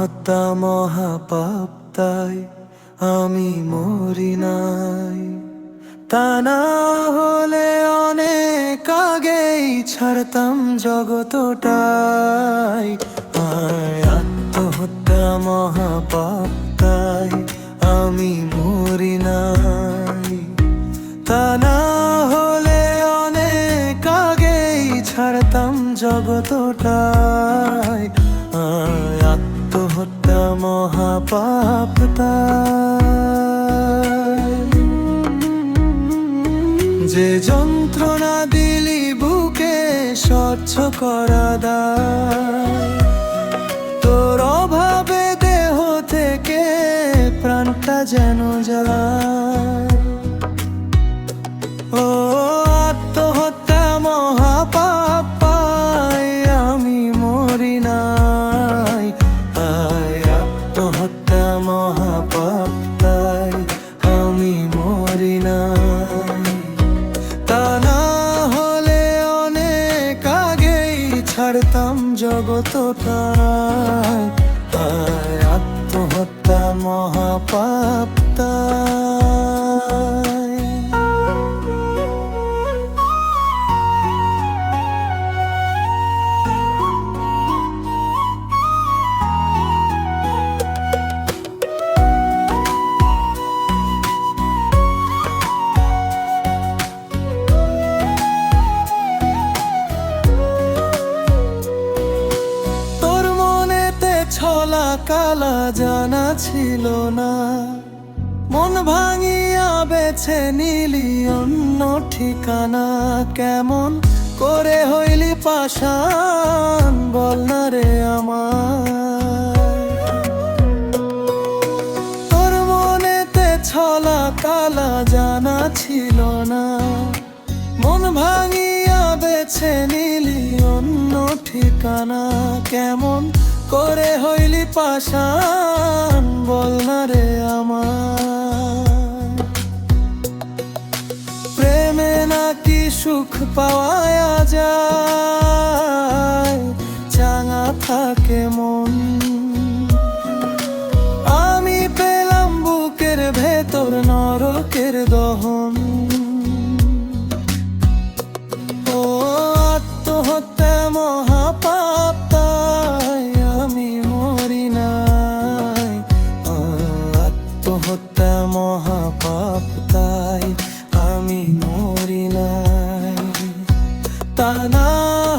আত্মহত্যা মহাপাপ, তাই আমি মরি নাই। তা না হলে অনেক আগেই ছাড়তাম জগতটাই। আত্মহত্যা মহাপাপ, তাই আমি মরি নাই। তা না হলে অনেক আগেই ছাড়তাম জগতটাই। আত্মহত্যা মহাপাপ, তাই যে যন্ত্রণা দিলি বুকে স্বচ্ছ করা দায়। তোর অভাবে দেহ থেকে প্রাণটা যেন যায়। ও আত্মহত্যা মহাপাপ, পাই আমি মরি নাই। আত্মহত্যা মহাপাপ, তাই আমি মরি নাই। তা না হলে অনেক আগেই ছাড়তাম জগতটাই। আত্মহত্যা মহাপাপ, তাই ছলা কালা জানা ছিল না। মন ভাঙিয়া বেছে নিলি অন্য ঠিকানা। কেমন করে হইলি পাষাণ, বল না রে আমায়। তোর মনেতে ছলা কালা জানা ছিল না। মন ভাঙিয়া বেছে নিলি অন্য ঠিকানা। কেমন করে হইলি পাষাণ, বল না রে আমায়। প্রেমে নাকি সুখ পাওয়া যায়, চাঙা থাকে মন। আমি পেলাম বুকের ভেতর নরকের দহন। ও আত্মহত্যা মহাপাপ, তাই আমি মরি নাই। আত্মহত্যা মহাপাপ, তাই আমি মরি নাই। তা না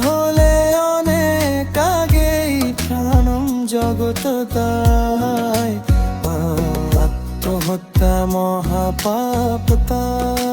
হলে অনেক আগেই প্রাণম জগত দায়। আত্মহত্যা মহাপাপ, তাই